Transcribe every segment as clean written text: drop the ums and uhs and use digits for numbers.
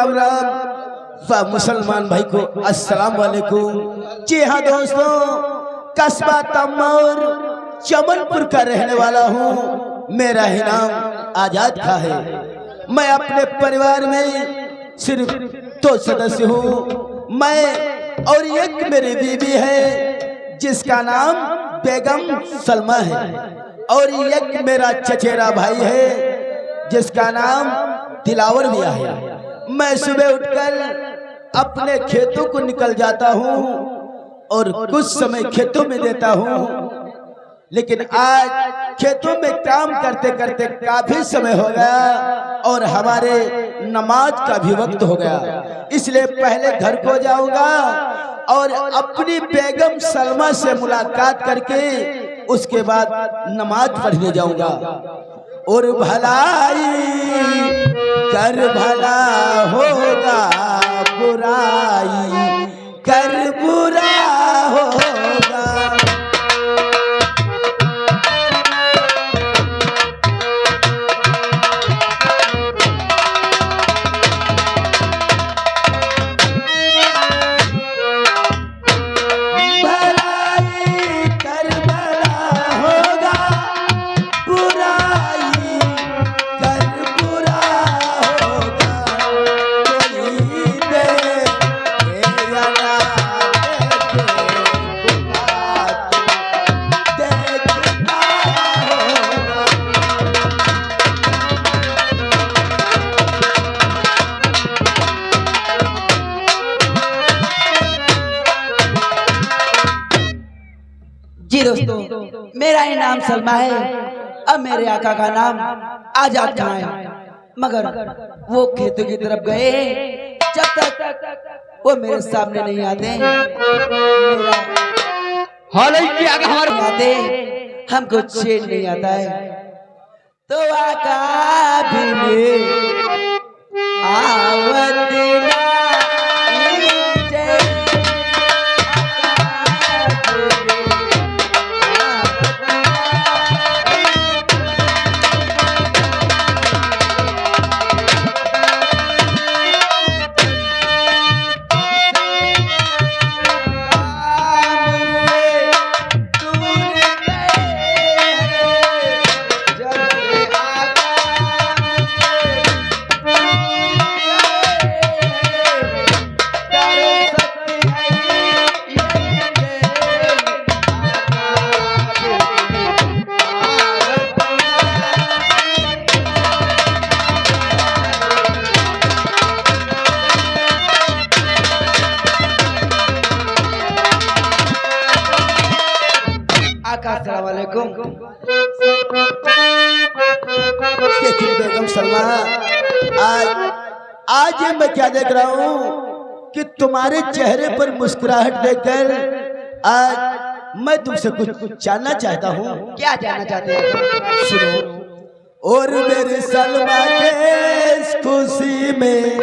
राम राम व मुसलमान भाई को अस्सलाम वालेकुम। जी हाँ दोस्तों, कस्बा तमौर चमनपुर का रहने वाला हूँ। मेरा ही नाम आजाद खां है। मैं अपने परिवार में सिर्फ 2 सदस्य हूँ। मैं और एक मेरी बीवी है जिसका नाम बेगम सलमा है, और एक मेरा चचेरा भाई है जिसका नाम दिलावर मियां है। मैं सुबह उठकर अपने खेतों को निकल जाता हूँ और कुछ समय खेतों में देता हूँ, लेकिन आज खेतों में काम करते करते काफी समय हो गया और हमारे नमाज का भी वक्त हो गया। इसलिए पहले घर को जाऊंगा और अपनी बेगम सलमा से मुलाकात करके उसके बाद नमाज पढ़ने जाऊंगा। और भलाई कर भला होगा, बुराई कर बुरा होगा। जी दोस्तों, मेरा ही नाम सलमा है। अब मेरे आका का नाम आजाद खां है, मगर वो खेतों की तरफ गए। जब तक वो मेरे सामने नहीं आते, हमारे आते हमको चैन नहीं आता है। तो आका भी आवत बेगम सलमा, आज मैं क्या देख रहा हूँ कि तुम्हारे चेहरे पर मुस्कुराहट देखकर आज मैं तुमसे कुछ जानना चाहता हूँ। क्या जानना चाहते हैं? सुनो। और मेरी सलमा के इस खुशी में,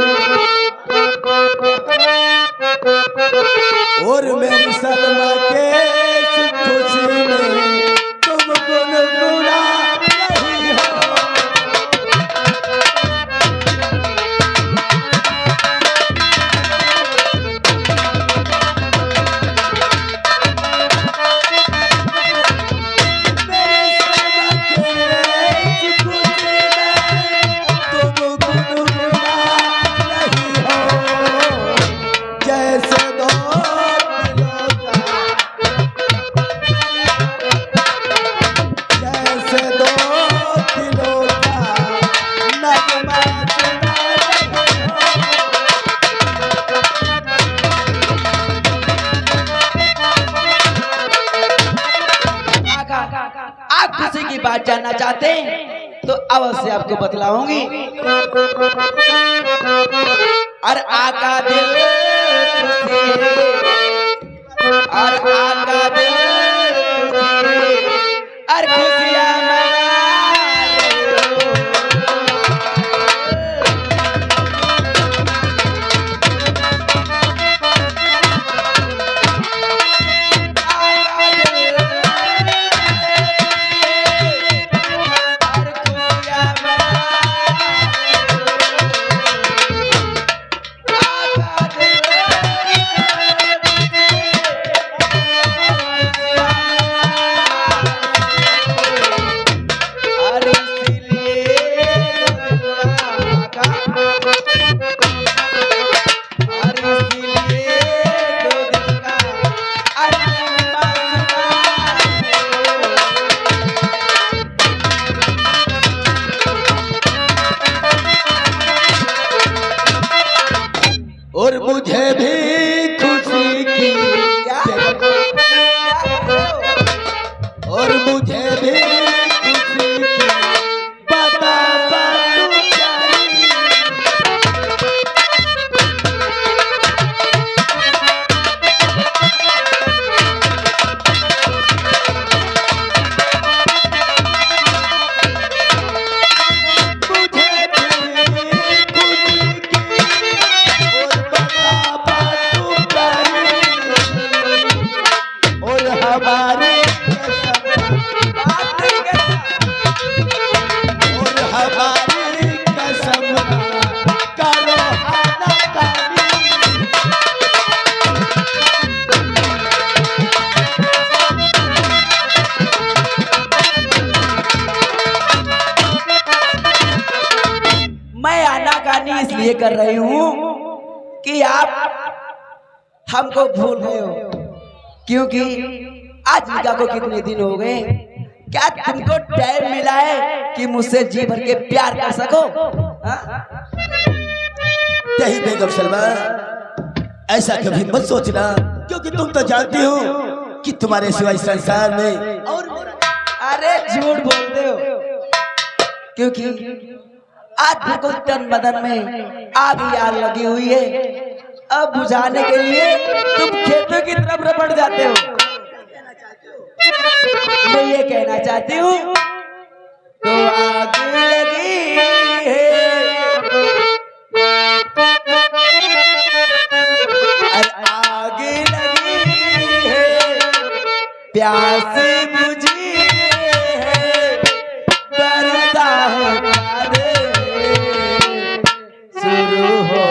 और मेरी सलमा के इस खुशी में तुम गुनगुना रही हो। बात जानना चाहते हैं तो अवश्य आपको बतलाऊंगी। और आका दिल और आका दिल और खुशियां मुझे भी खुशी की और मुझे भी खुशी की बता बातू प्यारी। इसलिए कर रही हूँ कि आप हमको भूल गए हो, क्योंकि आज निकाह को कितने दिन हो गए। क्या तुमको टाइम मिला है कि मुझसे जी भर के प्यार कर सको? नहीं बेगम सलमा, ऐसा कभी मत सोचना, क्योंकि तुम तो जानती हो कि तुम्हारे सिवा इस संसार में और अरे झूठ बोलते हो, क्योंकि आज बिल्कुल तन बदन में आग ही आग लगी हुई है। अब बुझाने के लिए तुम खेतों की तरफ रपट जाते हो। मैं ये कहना चाहती हूँ, तो आग लगी है, आग लगी है, प्यास बुझी है, बरसा है शुरू हो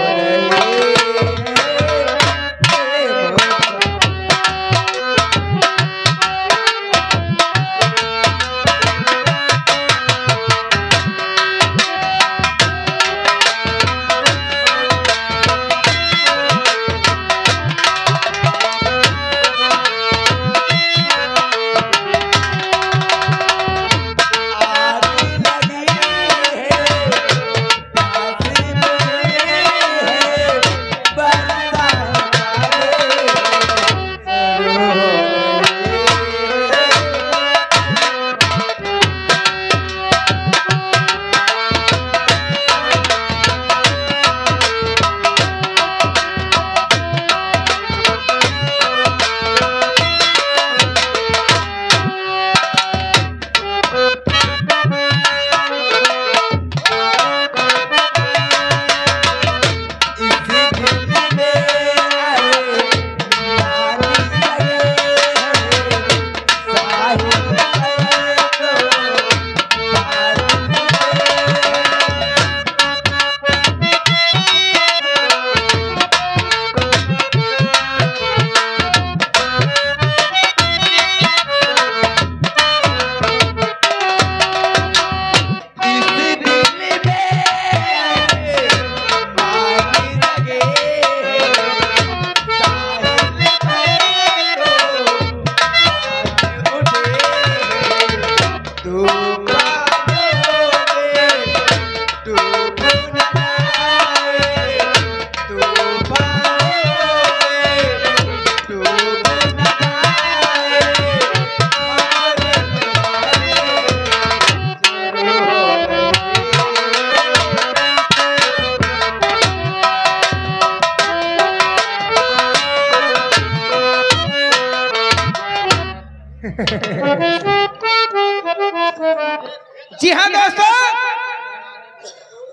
जी हाँ दोस्तों,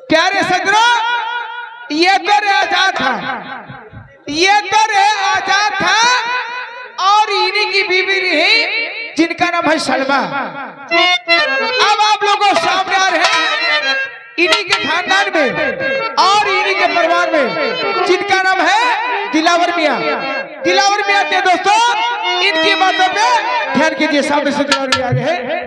प्यारे सदरो, ये तो रे आजाद था, ये तो रे आजाद था और इन्हीं की बीवी रही जिनका नाम है सलमा। अब आप लोगों सामने आ रहे हैं इन्हीं के खानदान में और इन्हीं के परिवार में जिनका नाम है दिलावर मियां। दिलावर मियां थे दोस्तों, इनकी बातों पे ध्यान कीजिए। सामने से दिलावर मियां आ रहे हैं।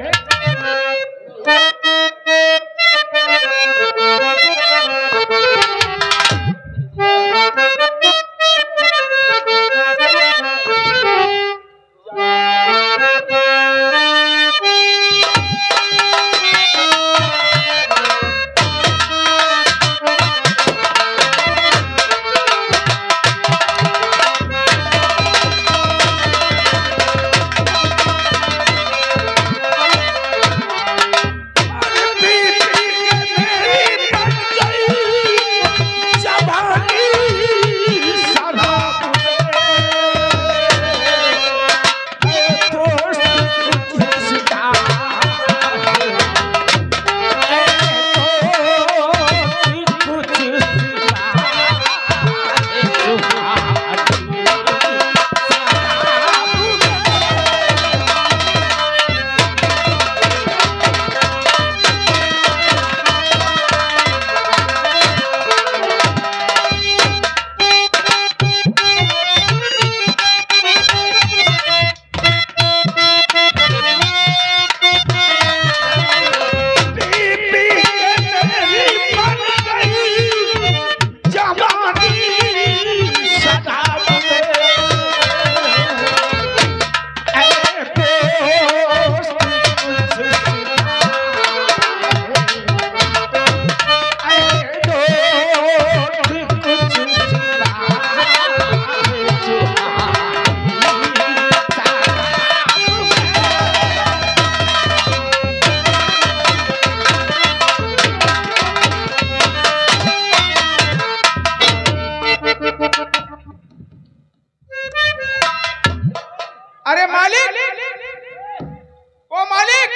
अरे मालिक, ओ मालिक,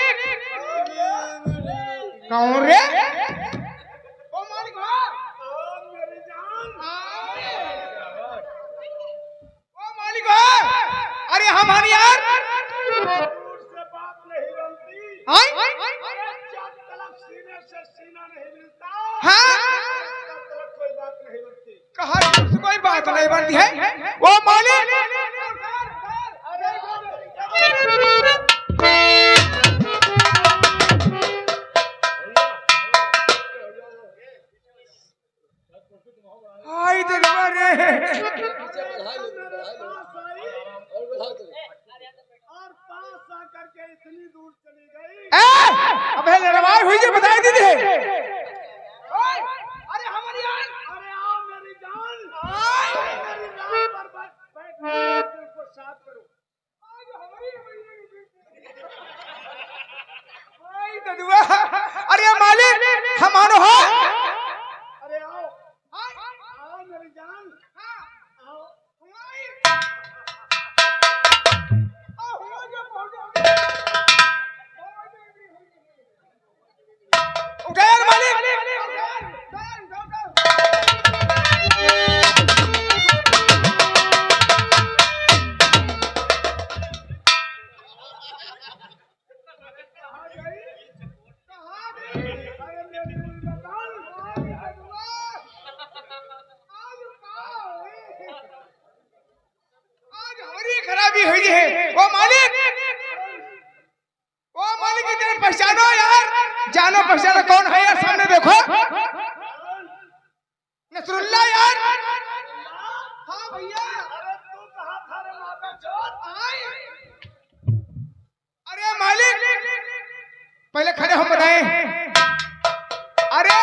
कौन रे? ओ मालिक, ओ मालिक, अरे हम यार हाँ, कहा कोई बात नहीं बनती है। वो मालिक, हाय दरबारे इतनी दूर चली गई। अबे लड़वाई हुई जो बताई दीदी। अरे हमारी जान, अरे आओ मेरी जान, मेरी जान पर बैठ को साथ करो। आज हमारी हाय ददुआ, अरे मालिक हम आनो हो। अरे आओ, आओ मेरी जान, आओ। उठा यार मालिक। खराबी हुई है। वो मालिक, वो मालिक इधर पहचानो यार, जानो पहचानो कौन है यार, सामने देखो। नसरुल्लाह यार। हाँ भैया। अरे तू कहाँ था रे माता चोर? अरे मालिक पहले खड़े हम बताएं। अरे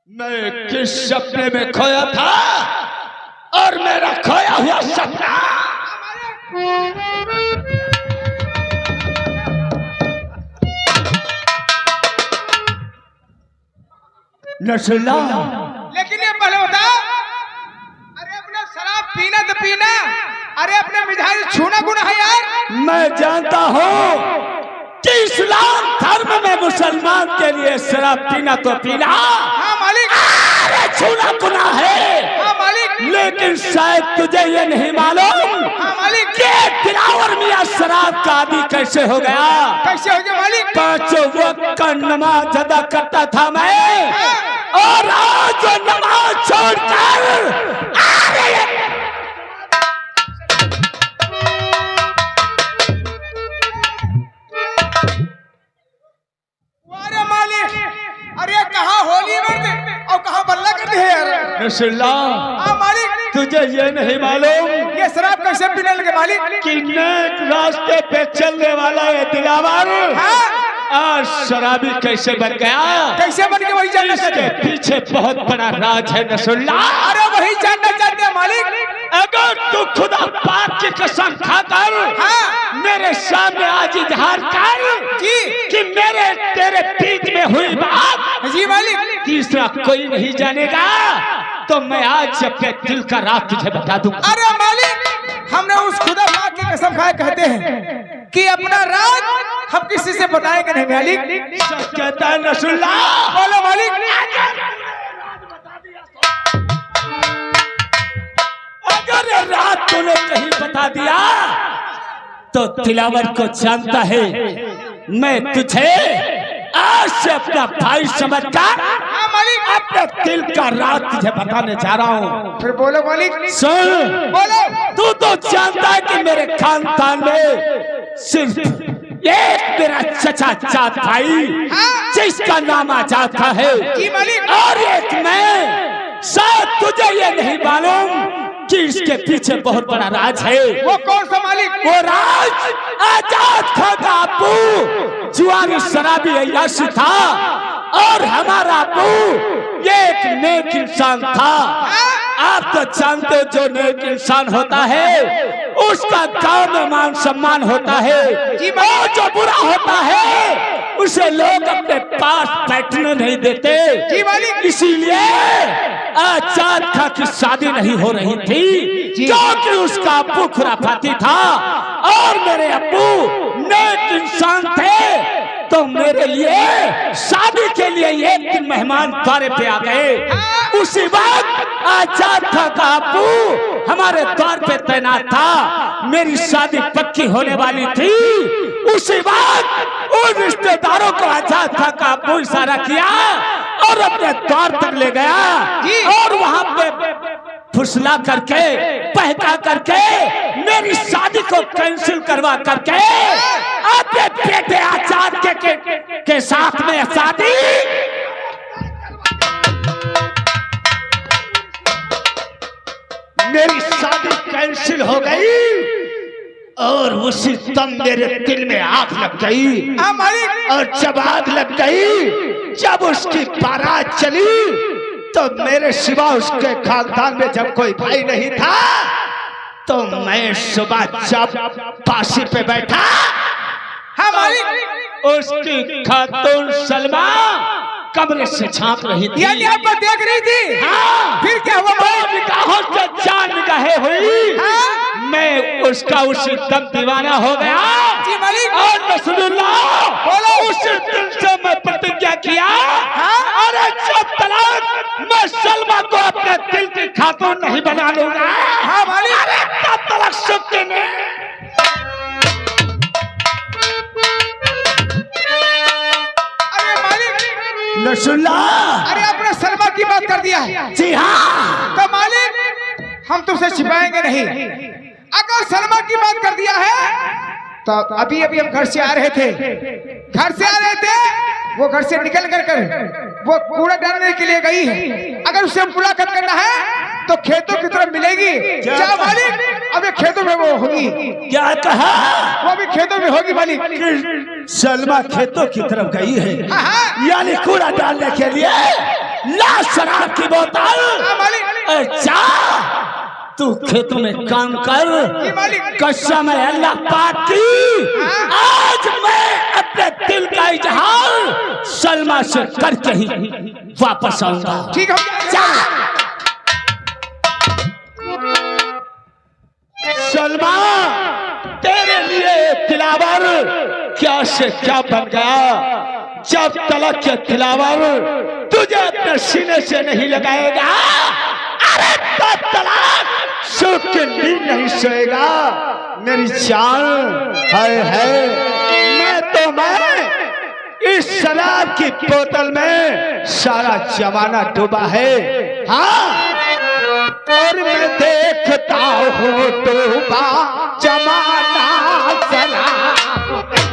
मैं किस सपने में खोया था और मेरा खोया हुआ सपना नसरुल्ला। लेकिन ये पहले बताओ, अरे अपना शराब पीना तो पीना, अरे अपने मिजाज छूना गुनाह है यार। मैं जानता हूँ कि इस्लाम धर्म में मुसलमान के लिए शराब पीना तो पीना, हाँ मालिक, अरे छूना गुनाह है। हाँ मालिक, लेकिन शायद तुझे ये नहीं मालूम हाँ मालिक, कि दिलावर मियां शराब का आदि कैसे हो गया। कैसे हो गया मालिक? 5 वक्त का नमाज अदा करता था मैं, और आज वो नमाज छोड़कर अरे मालिक, अरे कहाँ होली मर्द और कहाँ बल्ला करते हैं यार। नसरुल्ला, हाँ मालिक, तुझे ये नहीं मालूम ये शराब कैसे पीने लगे मालिक? कि नेक रास्ते पे चलने वाला ये दिलावर हाँ? आज शराबी कैसे बन गया। कैसे बन के वही जानना चाहते इसके हैं? पीछे बहुत बड़ा राज है नसरुल्ला। अरे वही जानना चाहते हैं मालिक। अगर तू खुदा पाक की कसम खाकर हाँ? मेरे सामने आज इजहार कर जी कि मेरे तेरे बीच में हुई बात जी मालिक, तीसरा कोई नहीं जानेगा, तो मैं आज अपने दिल का राज तुझे बता दूंगा। अरे मालिक हमने उस खुदा पाक की कसम खाए कहते हैं कि अपना राज हम किसी से बताएंगे नहीं मालिक। सच कहता है नसरुल्ला। बोलो मालिक। अगर ये रात तूने कहीं बता दिया तो दिलावर को जानता है मैं तुझे आज से अपना भाई समझकर हाँ मालिक, अपने दिल का राज तुझे बताने जा रहा हूँ। फिर बोलो मालिक। सुन, बोलो। तू तो जानता है कि मेरे खानदान में सिर्फ एक मेरा चचा जात भाई जिसका नाम आजाद था है, जी मालिक। और एक मैं। शायद तुझे ये नहीं मालूम कि इसके पीछे बहुत बड़ा राज है। वो कौन सा मालिक? वो राज आजाद खां का अब्बू जुआरी शराबी अय्याशी था, और हमारा अब्बू ये एक नेक इंसान था। आप तो जानते हो जो नेक इंसान होता है उसका गांव में मान सम्मान होता है, और जो बुरा होता है उसे लोग अपने पास बैठने नहीं देते। जी मालिक। इसीलिए आजाद खां की शादी नहीं हो रही थी, क्योंकि उसका अब्बू खुराफाती था और मेरे अब्बू नेक इंसान थे। तो मेरे लिए शादी के लिए एक दिन मेहमान द्वारे पे आ गए। उसी वक्त आजाद खां का अब्बू हमारे द्वार पे तैनात था। मेरी शादी पक्की होने वाली थी। उसी वक्त उन रिश्तेदारों को आजाद खां का अब्बू इशारा किया और अपने द्वार तक ले गया और वहां पे फुसला करके, बहका करके मेरी शादी को कैंसिल करवा करके अपने बेटे आजाद के साथ में शादी मेरी शादी कैंसिल हो गई और उसी दम मेरे दिल में आग लग गई। और जब आग लग गई, जब उसकी बारात चली, तो मेरे सिवा उसके खानदान में जब कोई भाई नहीं था, तो मैं सुबह जब फांसी पे बैठा, उसकी खातून सलमा कमरे से झांक रही थी। यानी आपको देख रही थी? हाँ। फिर क्या हुआ? निगाहों से जान निगाहें हुई। हाँ? मैं उसका उसी दम दीवाना हो गया। जी मालिक। और रसूलुल्लाह बोलो। उसी दिन से मैं प्रतिज्ञा किया, हाँ? अरे जब तक मैं सलमा को अपने दिल की खातून नहीं बना लूंगा, हाँ मालिक। अरे तब तक सुखी नहीं। अरे आपने सलमा की बात कर दिया है। जी हाँ। तो मालिक हम तुमसे छिपाएंगे नहीं। अगर सलमा की बात कर दिया है तो अभी अभी हम घर से आ रहे थे, वो घर से निकल कर वो कूड़ा डालने के लिए गई है। अगर उसे मुलाकात करना है तो खेतों की तरफ मिलेगी। क्या मालिक? अभी खेतों में वो होगी। क्या कहा? वो भी खेतों में होगी मालिक। सलमा खेतों की तरफ गई है, हाँ। यानी कूड़ा डालने के लिए। ला शराब की बोतल। हाँ मालिक। अच्छा, तू खेतों में काम कर। कसम है अल्लाह पाक की, आज मैं अपने दिल का इजहार सलमा से करके ही वापस आऊंगा। ठीक है। सलमा, तेरे लिए तिलावर क्या से क्या बन गया। जब तलक के तिलावर तुझे अपने सीने से नहीं लगाएगा, अरे तब तलक सुख के नींद नहीं सोएगा। मेरी जान है मैं इस शराब की बोतल में सारा जमाना डूबा है। हाँ, और मैं देखता हूँ डूबा जमाना शराब में।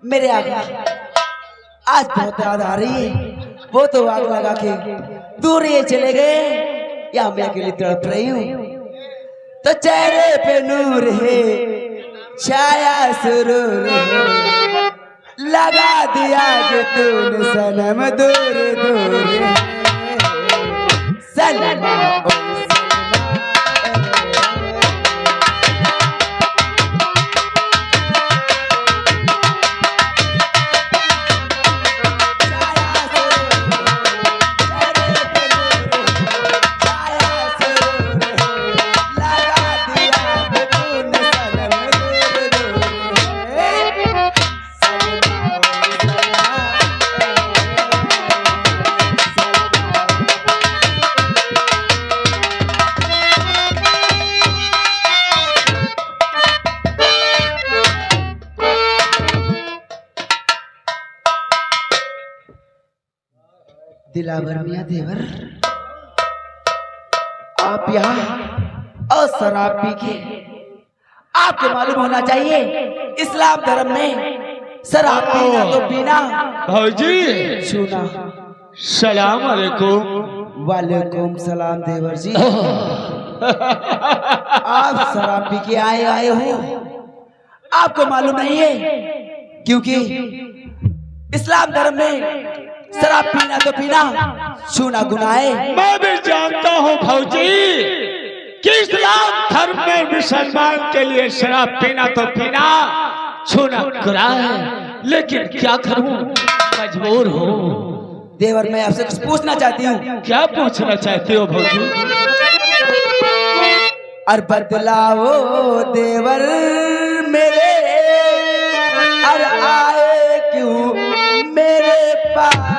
मेरे आगे आज बहुत याद आ रही है। वो तो आग लगा के दूर ये चले गए, या मैं अकेली तड़प रही हूँ। तो चेहरे पे नूर है, छाया सुरूर है, लगा दिया जो तूने सनम दूर दूर है। सलमा दिलावर मियां देवर, आप यहाँ और शराब पी के, आपको मालूम होना चाहिए इस्लाम धर्म में शराब पीना तो पीना, भौजी छूना। सलाम अलैकुम। वालेकुम सलाम देवर जी। आप शराब पी के आए हो, आपको मालूम नहीं है, क्योंकि इस्लाम धर्म में शराब पीना तो पीना, छूना गुनाह है। मैं भी जानता हूँ भौजी कि इस्लाम धर्म में मुसलमान के लिए शराब पीना तो पीना, छूना गुनाह है, लेकिन क्या करूँ, मजबूर हूँ। देवर मैं आपसे कुछ पूछना चाहती हूँ। क्या पूछना चाहते हो भौजी? और बदलाओ देवर मेरे, और आए क्यों मेरे पास?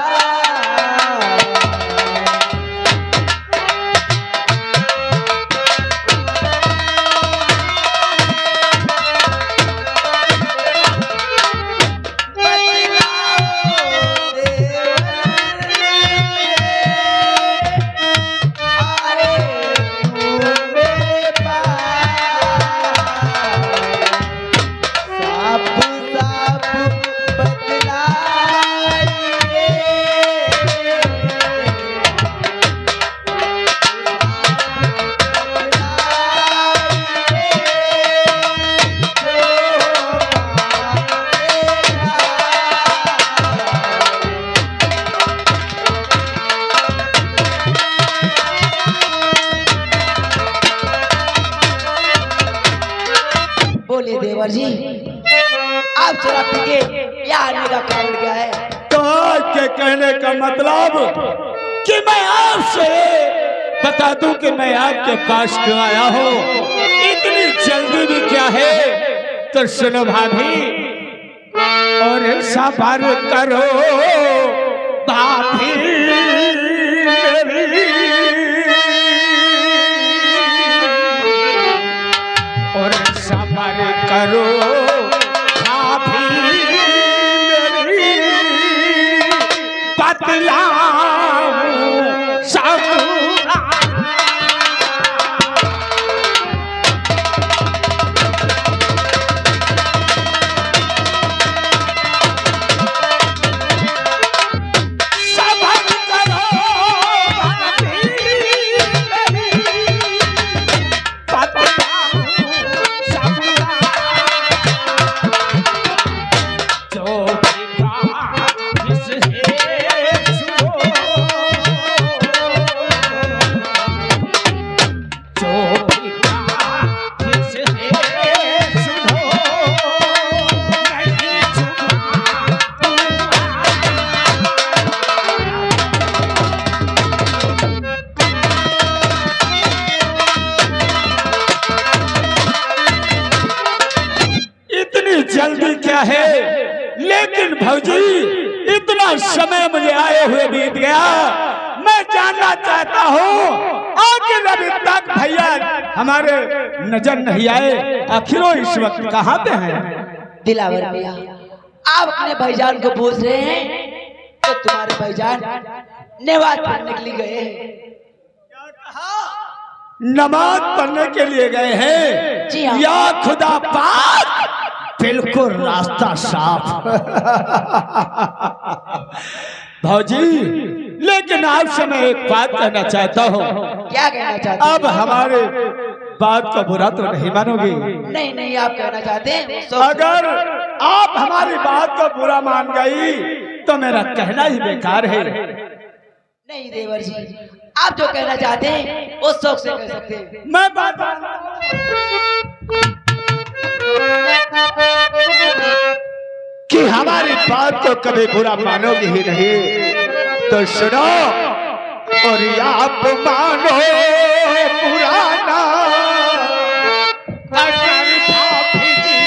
बोलिए देवर जी, आप शराब पी के यहाँ आने का कारण क्या है? तो आज के कहने का मतलब कि मैं आपसे बता दूं कि मैं आपके पास क्यों आया हूँ, इतनी जल्दी भी क्या है, तो सुनो भाभी, और सबर करो भाभी मेरी, और सबर करो भाभी मेरी, बतलाऊं सब। जल्दी क्या है, लेकिन भौजी इतना समय मुझे आए हुए बीत गया, मैं जानना चाहता हूँ आखिर अभी तक भैया हमारे नजर नहीं आए, आखिर वो इस वक्त कहाँ पे हैं? दिलावर भैया, आप अपने भाईजान को पूछ रहे हैं तो तुम्हारे भाईजान नमाज पढ़ने के लिए गए हैं। नमाज पढ़ने के लिए गए हैं? जी हाँ। या खुदा पाक, बिल्कुल रास्ता साफ। भौजी लेकिन आपसे मैं एक बात कहना चाहता हूँ। क्या कहना चाहते हैं? अब हमारे बात का बुरा तो नहीं मानोगी? नहीं नहीं, आप कहना चाहते हैं तो अगर आप हमारी बात को बुरा मान गई तो मेरा कहना ही बेकार है। नहीं देवर जी, आप जो कहना चाहते हैं वो शौक से कह सकते हैं। मैं बात कि हमारी बात को कभी बुरा मानोगे ही नहीं, तो सुनो, और आप मानो पुराना अगर भाभी जी,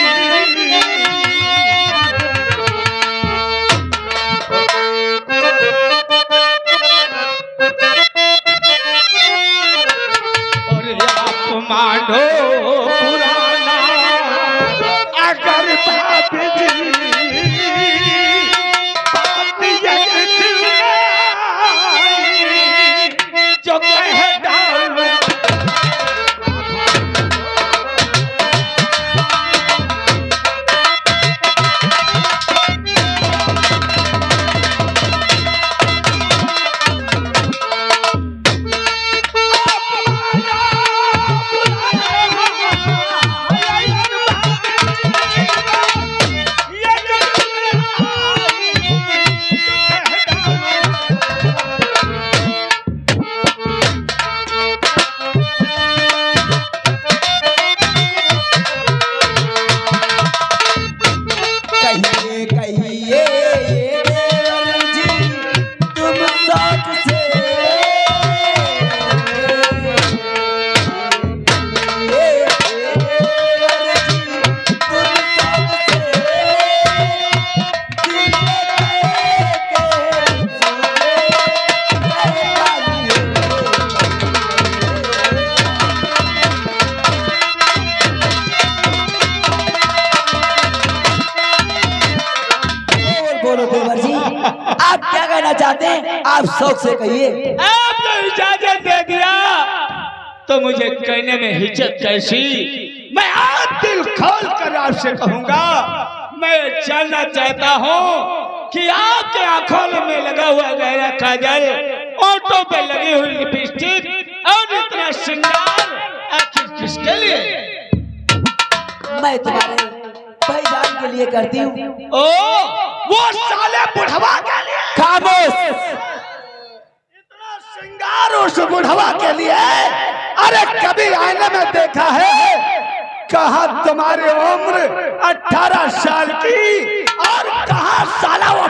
और आप मानो पुराना अगर भाभी जी, बात ये दिल में चाहते हैं आप शौक से कहिए। आपने इजाजत दे दिया तो मुझे कहने में हिचक कैसी। मैं आज दिल खोल कर आपसे कहूंगा, मैं जानना चाहता हूँ कि आपके आंखों में लगा हुआ गहरा काजल, ओंठों पे लगी हुई लिपस्टिक और इतना श्रृंगार आखिर किसके लिए? मैं तुम्हारे भाईजान के लिए करती हूँ। ओ, वो साले बुढ़वा के लिए। खामोश। इतना श्रृंगार उस बुढ़वा के लिए? अरे कभी आईने में देखा है? कहा तुम्हारी उम्र 18 साल की और कहा साला वो